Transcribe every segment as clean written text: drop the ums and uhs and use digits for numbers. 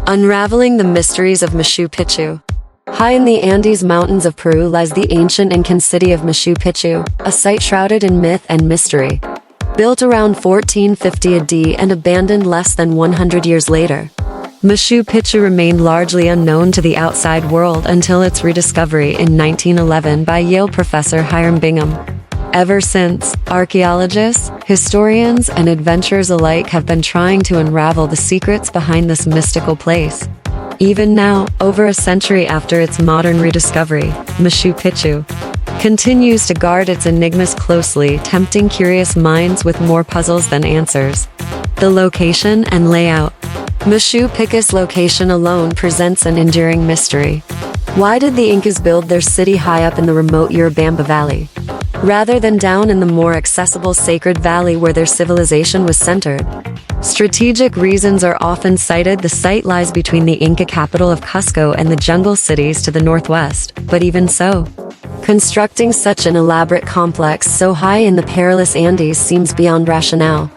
Unraveling the mysteries of Machu Picchu. High in the Andes Mountains of Peru lies the ancient Incan city of Machu Picchu, a site shrouded in myth and mystery. Built around 1450 AD and abandoned less than 100 years later, Machu Picchu remained largely unknown to the outside world until its rediscovery in 1911 by Yale professor Hiram Bingham. Ever since, archaeologists, historians, and adventurers alike have been trying to unravel the secrets behind this mystical place. Even now, over a century after its modern rediscovery, Machu Picchu continues to guard its enigmas closely, tempting curious minds with more puzzles than answers. The location and layout. Machu Picchu's location alone presents an enduring mystery. Why did the Incas build their city high up in the remote Urubamba Valley, rather than down in the more accessible Sacred Valley where their civilization was centered? Strategic reasons are often cited. The site lies between the Inca capital of Cusco and the jungle cities to the northwest, but even so, constructing such an elaborate complex so high in the perilous Andes seems beyond rationale.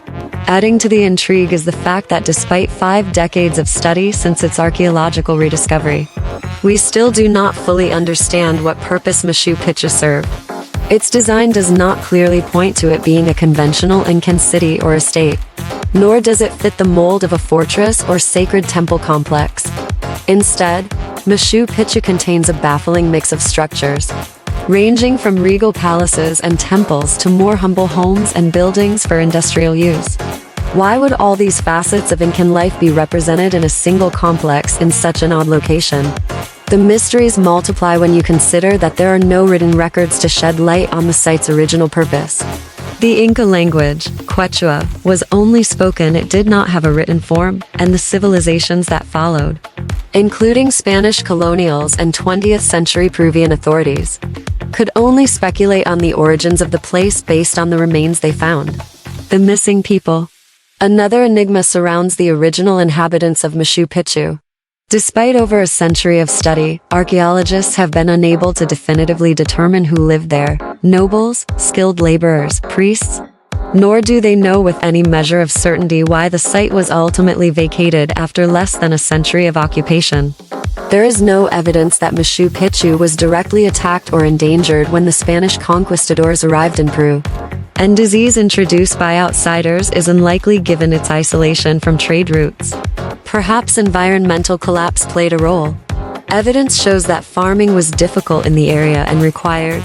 Adding to the intrigue is the fact that despite 5 decades of study since its archaeological rediscovery, we still do not fully understand what purpose Machu Picchu served. Its design does not clearly point to it being a conventional Incan city or estate, nor does it fit the mold of a fortress or sacred temple complex. Instead, Machu Picchu contains a baffling mix of structures, ranging from regal palaces and temples to more humble homes and buildings for industrial use. Why would all these facets of Incan life be represented in a single complex in such an odd location? The mysteries multiply when you consider that there are no written records to shed light on the site's original purpose. The Inca language, Quechua, was only spoken. It did not have a written form, and the civilizations that followed, including Spanish colonials and 20th century Peruvian authorities, could only speculate on the origins of the place based on the remains they found. The missing people. Another enigma surrounds the original inhabitants of Machu Picchu. Despite over a century of study, archaeologists have been unable to definitively determine who lived there: nobles, skilled laborers, priests. Nor do they know with any measure of certainty why the site was ultimately vacated after less than a century of occupation. There is no evidence that Machu Picchu was directly attacked or endangered when the Spanish conquistadors arrived in Peru. And disease introduced by outsiders is unlikely given its isolation from trade routes. Perhaps environmental collapse played a role. Evidence shows that farming was difficult in the area and required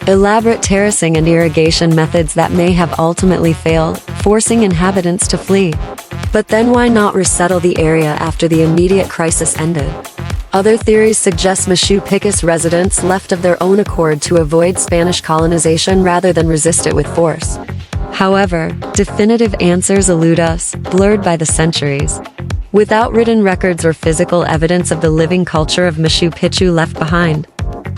elaborate terracing and irrigation methods that may have ultimately failed, forcing inhabitants to flee. But then why not resettle the area after the immediate crisis ended? Other theories suggest Machu Picchu's residents left of their own accord to avoid Spanish colonization rather than resist it with force. However, definitive answers elude us, blurred by the centuries. Without written records or physical evidence of the living culture of Machu Picchu left behind,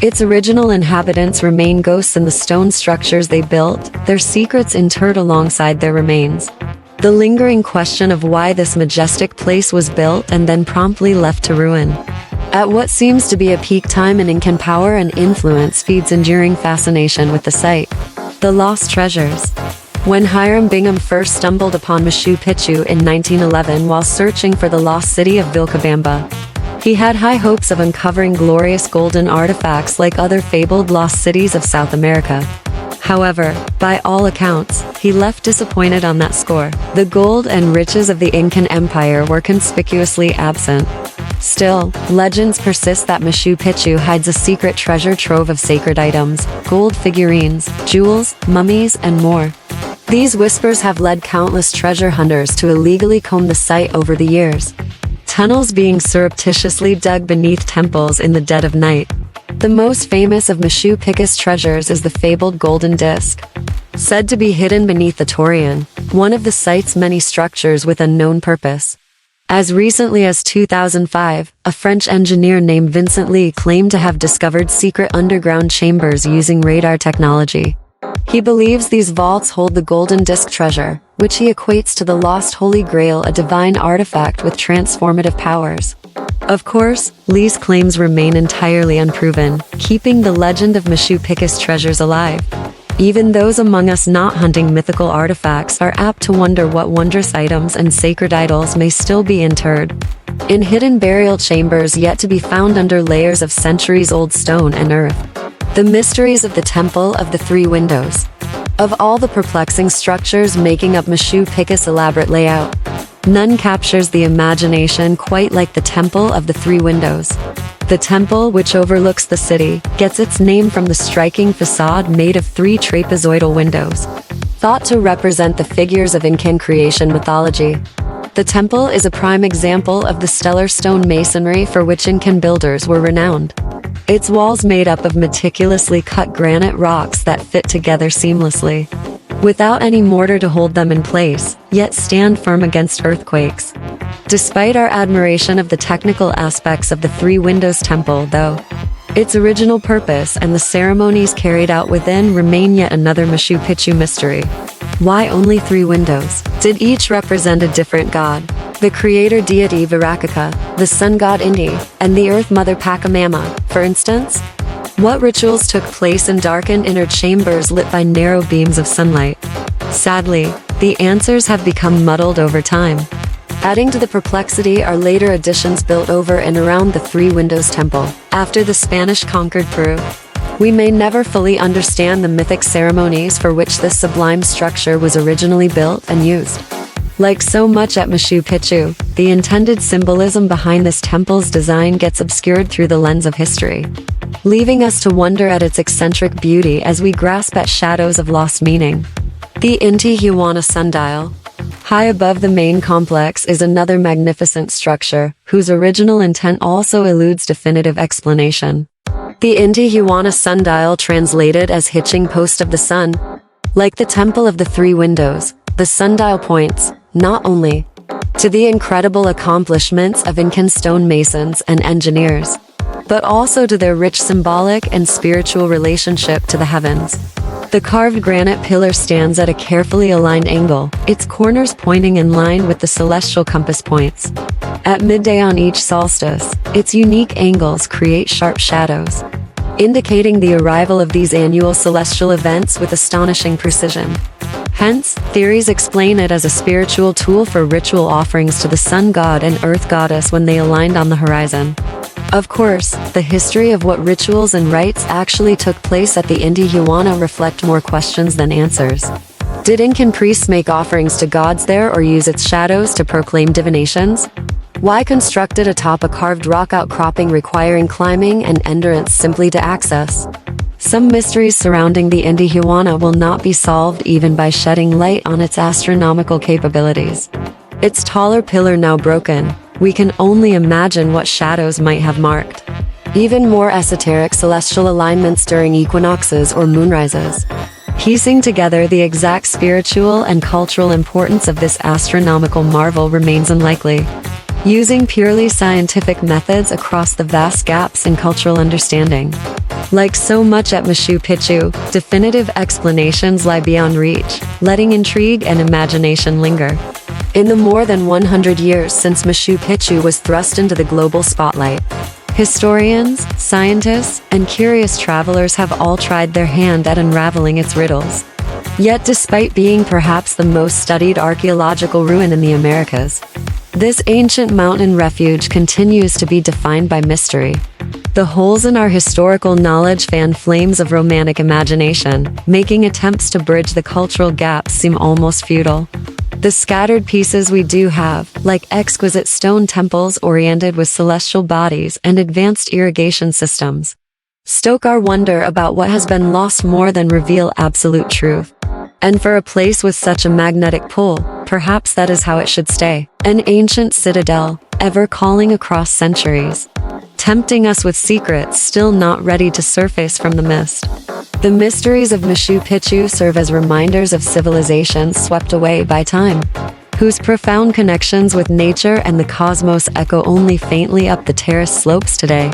its original inhabitants remain ghosts in the stone structures they built, their secrets interred alongside their remains. The lingering question of why this majestic place was built and then promptly left to ruin at what seems to be a peak time in Incan power and influence feeds enduring fascination with the site. The lost treasures. When Hiram Bingham first stumbled upon Machu Picchu in 1911 while searching for the lost city of Vilcabamba, he had high hopes of uncovering glorious golden artifacts like other fabled lost cities of South America. However, by all accounts, he left disappointed on that score. The gold and riches of the Incan Empire were conspicuously absent. Still, legends persist that Machu Picchu hides a secret treasure trove of sacred items, gold figurines, jewels, mummies, and more. These whispers have led countless treasure hunters to illegally comb the site over the years, tunnels being surreptitiously dug beneath temples in the dead of night. The most famous of Machu Picchu's treasures is the fabled golden disc, said to be hidden beneath the Torian, one of the site's many structures with unknown purpose. As recently as 2005, a French engineer named Vincent Lee claimed to have discovered secret underground chambers using radar technology. He believes these vaults hold the golden disc treasure, which he equates to the lost Holy Grail, a divine artifact with transformative powers. Of course, Lee's claims remain entirely unproven, keeping the legend of Machu Picchu's treasures alive. Even those among us not hunting mythical artifacts are apt to wonder what wondrous items and sacred idols may still be interred. in hidden burial chambers yet to be found under layers of centuries-old stone and earth. The mysteries of the Temple of the Three Windows. Of all the perplexing structures making up Machu Picchu's elaborate layout, none captures the imagination quite like the Temple of the Three Windows. The temple, which overlooks the city, gets its name from the striking facade made of three trapezoidal windows, thought to represent the figures of Incan creation mythology. The temple is a prime example of the stellar stone masonry for which Incan builders were renowned. Its walls made up of meticulously cut granite rocks that fit together seamlessly, without any mortar to hold them in place, yet stand firm against earthquakes. Despite our admiration of the technical aspects of the Three Windows Temple, though, its original purpose and the ceremonies carried out within remain yet another Machu Picchu mystery. Why only three windows? Did each represent a different god? The creator deity Virakaka, the sun god Indi, and the earth mother Pachamama, for instance? What rituals took place in darkened inner chambers lit by narrow beams of sunlight? Sadly, the answers have become muddled over time. Adding to the perplexity are later additions built over and around the Three Windows Temple. After the Spanish conquered Peru, we may never fully understand the mythic ceremonies for which this sublime structure was originally built and used. Like so much at Machu Picchu, the intended symbolism behind this temple's design gets obscured through the lens of history, leaving us to wonder at its eccentric beauty as we grasp at shadows of lost meaning. The Intihuatana sundial, high above the main complex, is another magnificent structure, whose original intent also eludes definitive explanation. The Intihuatana sundial, translated as hitching post of the sun, like the Temple of the Three Windows, the sundial points, not only to the incredible accomplishments of Incan stonemasons and engineers, but also to their rich symbolic and spiritual relationship to the heavens. The carved granite pillar stands at a carefully aligned angle, its corners pointing in line with the celestial compass points. At midday on each solstice, its unique angles create sharp shadows, indicating the arrival of these annual celestial events with astonishing precision. Hence, theories explain it as a spiritual tool for ritual offerings to the sun god and earth goddess when they aligned on the horizon. Of course, the history of what rituals and rites actually took place at the Intihuatana reflect more questions than answers. Did Incan priests make offerings to gods there or use its shadows to proclaim divinations? Why construct it atop a carved rock outcropping requiring climbing and endurance simply to access? Some mysteries surrounding the Intihuatana will not be solved even by shedding light on its astronomical capabilities. Its taller pillar now broken, we can only imagine what shadows might have marked even more esoteric celestial alignments during equinoxes or moonrises. Piecing together the exact spiritual and cultural importance of this astronomical marvel remains unlikely. Using purely scientific methods across the vast gaps in cultural understanding. Like so much at Machu Picchu, definitive explanations lie beyond reach, letting intrigue and imagination linger. In the more than 100 years since Machu Picchu was thrust into the global spotlight, historians, scientists, and curious travelers have all tried their hand at unraveling its riddles. Yet despite being perhaps the most studied archaeological ruin in the Americas, this ancient mountain refuge continues to be defined by mystery. The holes in our historical knowledge fan flames of romantic imagination, making attempts to bridge the cultural gaps seem almost futile. The scattered pieces we do have, like exquisite stone temples oriented with celestial bodies and advanced irrigation systems, stoke our wonder about what has been lost more than reveal absolute truth. And for a place with such a magnetic pull, perhaps that is how it should stay. An ancient citadel, ever calling across centuries, tempting us with secrets still not ready to surface from the mist. The mysteries of Machu Picchu serve as reminders of civilizations swept away by time, whose profound connections with nature and the cosmos echo only faintly up the terrace slopes today.